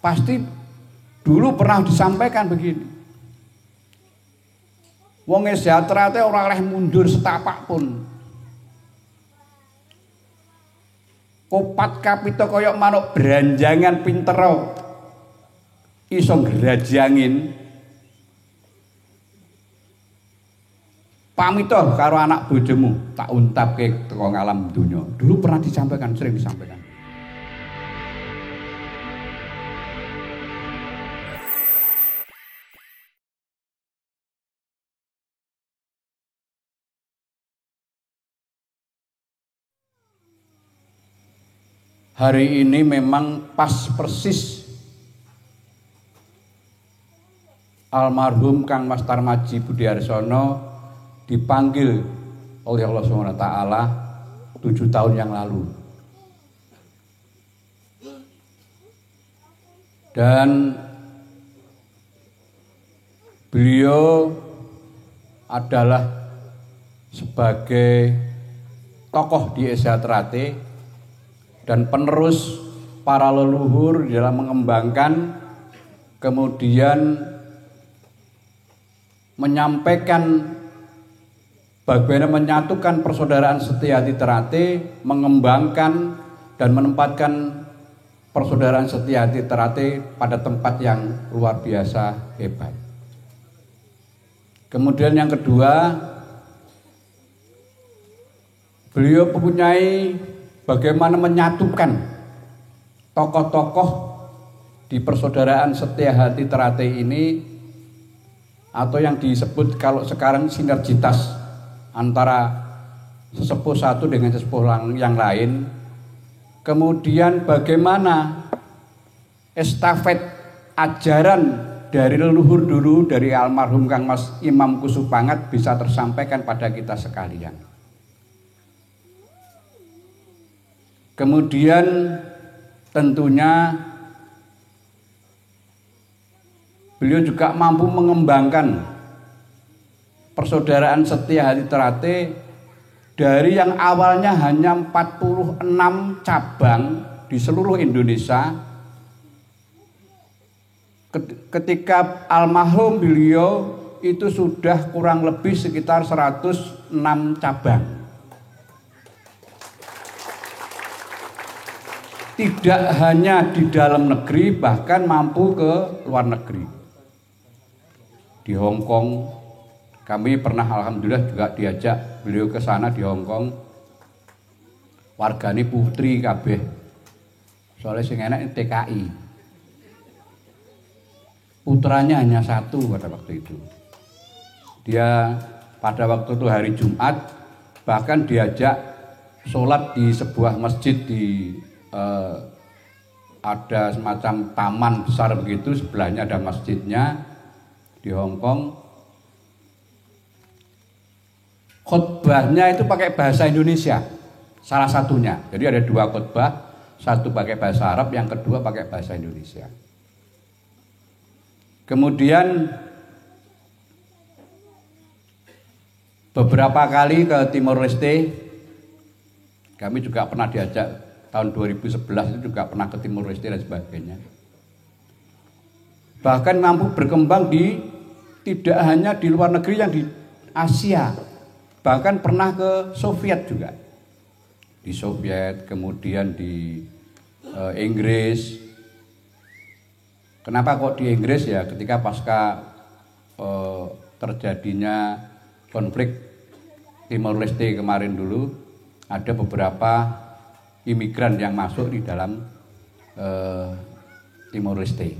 Pasti dulu pernah disampaikan begini. Wong sejahtera teh ora oleh mundur setapak pun. Kopat kapita kaya manuk branjangan pintero iso ngrajangin. Pamito karo anak bojomu tak untapke teko ngalam donya. Dulu pernah disampaikan, sering disampaikan. Hari ini memang pas persis almarhum Kang Mas Tarmadji Budiarsono dipanggil oleh Allah SWT 7 tahun yang lalu. Dan beliau adalah sebagai tokoh di Esyatrate dan penerus para leluhur dalam mengembangkan, kemudian menyampaikan bagaimana menyatukan persaudaraan Setia Hati Terate, mengembangkan dan menempatkan persaudaraan Setia Hati Terate pada tempat yang luar biasa hebat. Kemudian yang kedua, beliau mempunyai bagaimana menyatukan tokoh-tokoh di persaudaraan Setia Hati Terate ini, atau yang disebut kalau sekarang sinergitas antara sesepuh satu dengan sesepuh yang lain. Kemudian bagaimana estafet ajaran dari leluhur dulu, dari almarhum Kang Mas Imam Kusupangat bisa tersampaikan pada kita sekalian. Kemudian tentunya beliau juga mampu mengembangkan persaudaraan Setia Hati Terate dari yang awalnya hanya 46 cabang di seluruh Indonesia. Ketika almarhum beliau itu sudah kurang lebih sekitar 106 cabang. Tidak hanya di dalam negeri, bahkan mampu ke luar negeri. Di Hong Kong, kami pernah alhamdulillah juga diajak beliau ke sana di Hong Kong. Wargane putri kabeh. Soalnya sing enak TKI. Putranya hanya satu pada waktu itu. Dia pada waktu itu hari Jumat bahkan diajak sholat di sebuah masjid di ada semacam taman besar begitu, sebelahnya ada masjidnya di Hong Kong. Khotbahnya itu pakai bahasa Indonesia, salah satunya. Jadi ada 2 khotbah, satu pakai bahasa Arab, yang kedua pakai bahasa Indonesia. Kemudian beberapa kali ke Timor Leste, kami juga pernah diajak. Tahun 2011 itu juga pernah ke Timor Leste dan sebagainya. Bahkan mampu berkembang tidak hanya di luar negeri, yang di Asia. Bahkan pernah ke Soviet juga. Di Soviet, kemudian di Inggris. Kenapa kok di Inggris ya? Ketika pasca terjadinya konflik Timor Leste kemarin dulu, ada beberapa imigran yang masuk di dalam Timor Leste,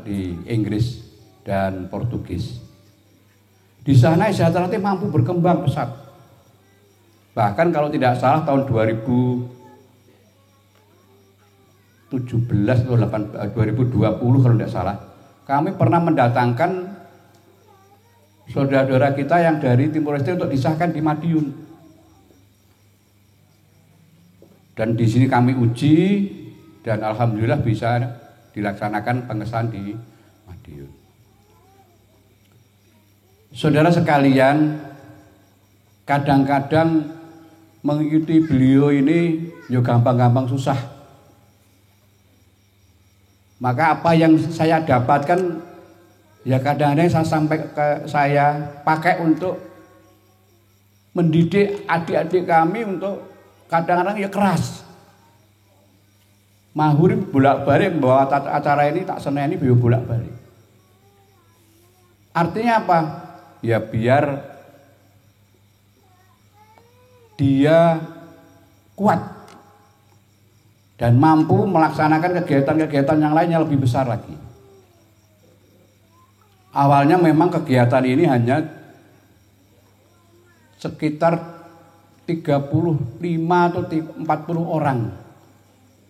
di Inggris dan Portugis. Di sana Esyatrate mampu berkembang pesat. Bahkan kalau tidak salah tahun 2017 atau 2020 kalau tidak salah, kami pernah mendatangkan saudara-saudara kita yang dari Timor Leste untuk disahkan di Madiun. Dan di sini kami uji dan alhamdulillah bisa dilaksanakan pengesahan di Madiun. Saudara sekalian, kadang-kadang mengikuti beliau ini ya gampang-gampang susah. Maka apa yang saya dapatkan ya kadang-kadang saya pakai untuk mendidik adik-adik kami, untuk kadang-kadang ya keras. Mahuri bolak-balik membawa acara ini, tak seneni beliau bolak-balik. Artinya apa? Ya biar dia kuat dan mampu melaksanakan kegiatan-kegiatan yang lainnya lebih besar lagi. Awalnya memang kegiatan ini hanya sekitar 35 atau 40 orang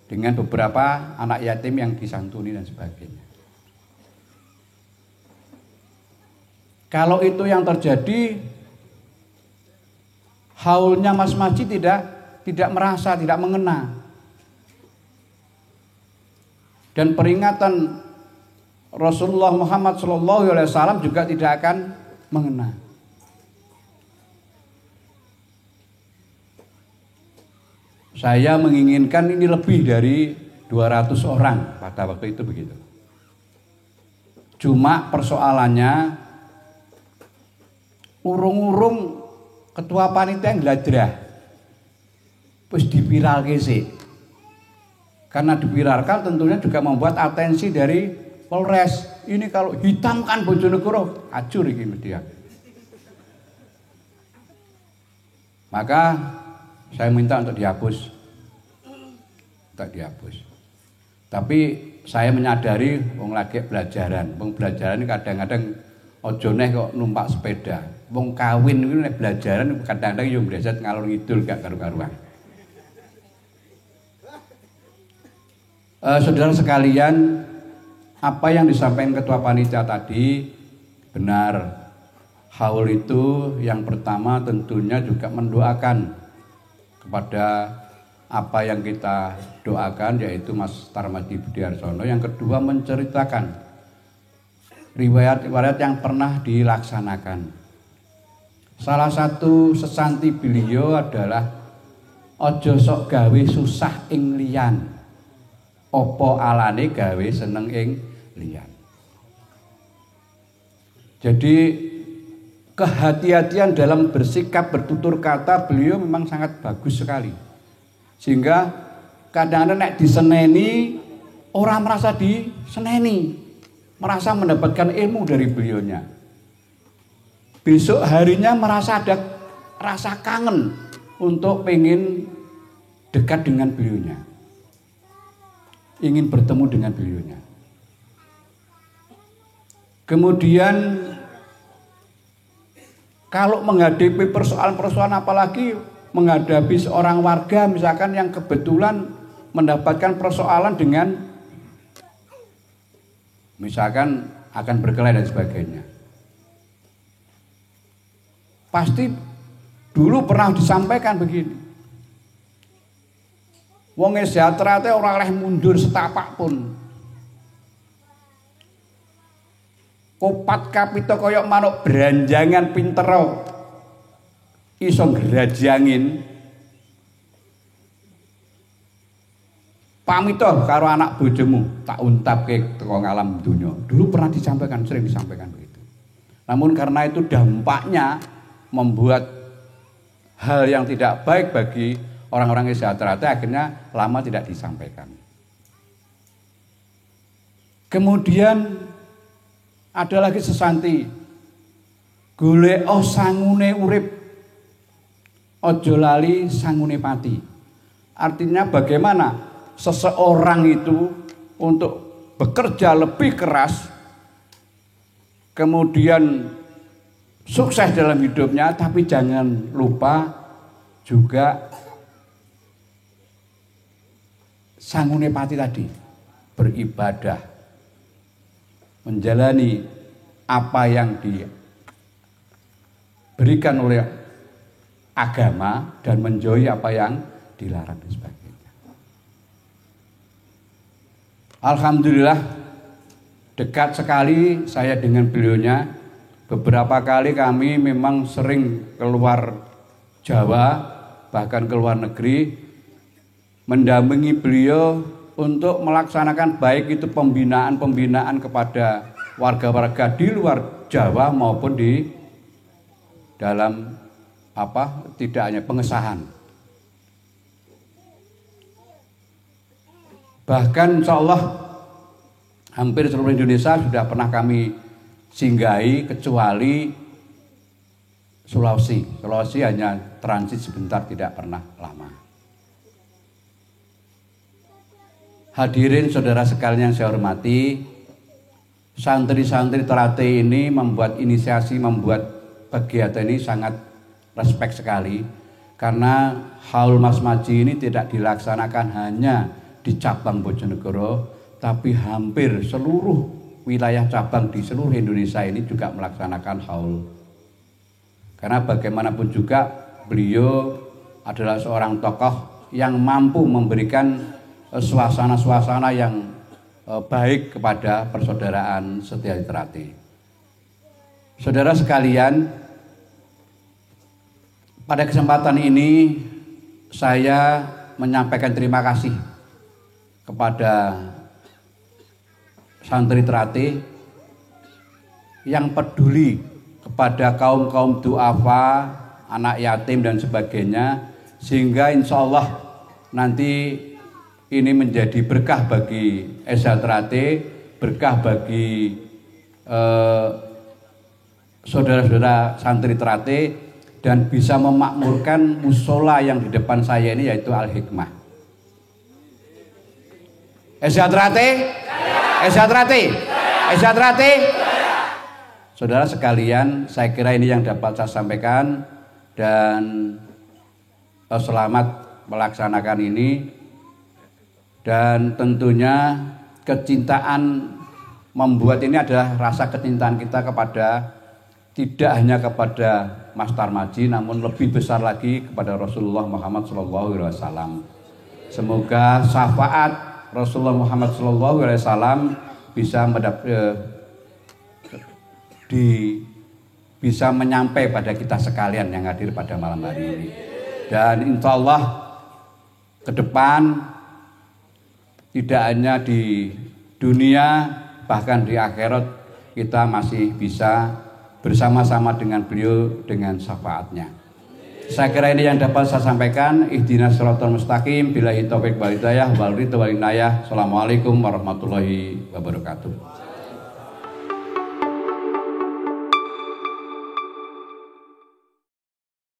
dengan beberapa anak yatim yang disantuni dan sebagainya. Kalau itu yang terjadi, haulnya Mas Maji tidak merasa, tidak mengena. Dan peringatan Rasulullah Muhammad SAW juga tidak akan mengena. Saya menginginkan ini lebih dari 200 orang pada waktu itu begitu. Cuma persoalannya urung-urung ketua panitia yang gladrah terus dipiralke sih. Karena dipiralkan tentunya juga membuat atensi dari Polres. Ini kalau hitam kan Bojonegoro, acur iki media. Maka saya minta untuk dihapus. Tak dihapus. Tapi saya menyadari wong lagi belajaran. Wong belajaran ini kadang-kadang ojo neh kok numpak sepeda. Wong kawin itu nek belajaran kadang-kadang yo mleset ngalor ngidul gak karu-karuan. Saudara sekalian, apa yang disampaikan ketua panitia tadi benar. Haul itu yang pertama tentunya juga mendoakan kepada apa yang kita doakan, yaitu Mas Tarmadi Budiarsono. Yang kedua menceritakan riwayat-riwayat yang pernah dilaksanakan. Salah satu sesanti beliau adalah ojo sok gawe susah ing liyan, opo alane gawe seneng ing liyan. Jadi kehati-hatian dalam bersikap, bertutur kata beliau memang sangat bagus sekali. Sehingga kadang-kadang nek diseneni orang merasa diseneni, merasa mendapatkan ilmu dari beliaunya. Besok harinya merasa ada rasa kangen untuk pengen dekat dengan beliaunya, ingin bertemu dengan beliaunya. Kemudian kalau menghadapi persoalan-persoalan, apalagi menghadapi seorang warga misalkan yang kebetulan mendapatkan persoalan dengan misalkan akan berkelahi dan sebagainya, pasti dulu pernah disampaikan begini, wong sejahtera teh ora oleh mundur setapak pun, kopat kapito koyok manuk beranjangan pintero iso ngrajangin pamito karo anak bojomu tak untapke teko ngalam dunya. Dulu pernah disampaikan, sering disampaikan begitu. Namun karena itu dampaknya membuat hal yang tidak baik bagi orang-orang yang sejahtera, akhirnya lama tidak disampaikan. Kemudian ada lagi sesanti, golek sangune urip, ojo lali sangune pati. Artinya bagaimana seseorang itu untuk bekerja lebih keras, kemudian sukses dalam hidupnya, tapi jangan lupa juga sangune pati tadi, beribadah, menjalani apa yang diberikan oleh agama dan menjauhi apa yang dilarang dan sebagainya. Alhamdulillah dekat sekali saya dengan beliaunya. Beberapa kali kami memang sering keluar Jawa, bahkan ke luar negeri, mendampingi beliau untuk melaksanakan baik itu pembinaan kepada warga-warga di luar Jawa maupun di dalam tidak hanya pengesahan. Bahkan insya Allah hampir seluruh Indonesia sudah pernah kami singgahi kecuali Sulawesi. Sulawesi hanya transit sebentar, tidak pernah lama. Hadirin saudara sekalian yang saya hormati, santri-santri Terate ini membuat inisiasi, membuat kegiatan ini sangat respek sekali, karena Haul Mas Maji ini tidak dilaksanakan hanya di cabang Bojonegoro, tapi hampir seluruh wilayah cabang di seluruh Indonesia ini juga melaksanakan haul. Karena bagaimanapun juga beliau adalah seorang tokoh yang mampu memberikan suasana-suasana yang baik kepada persaudaraan setia di Terate. Saudara sekalian, pada kesempatan ini saya menyampaikan terima kasih kepada santri Terate yang peduli kepada kaum-kaum duafa, anak yatim dan sebagainya, sehingga insya Allah nanti ini menjadi berkah bagi SH Terate, berkah bagi saudara-saudara santri Terate, dan bisa memakmurkan musola yang di depan saya ini, yaitu Al-Hikmah. SH Terate, SH Terate, SH Terate. Saudara sekalian, saya kira ini yang dapat saya sampaikan, dan selamat melaksanakan ini. Dan tentunya kecintaan membuat ini adalah rasa kecintaan kita kepada, tidak hanya kepada Mas Tarmaji, namun lebih besar lagi kepada Rasulullah Muhammad SAW. Semoga syafaat Rasulullah Muhammad SAW bisa menyampai pada kita sekalian yang hadir pada malam hari ini. Dan insya Allah ke depan tidak hanya di dunia, bahkan di akhirat kita masih bisa bersama-sama dengan beliau dengan syafaatnya. Saya kira ini yang dapat saya sampaikan. Ihdinas shiratal mustaqim, billahi taufiq wal hidayah wal ridho wal inayah. Assalamualaikum warahmatullahi wabarakatuh.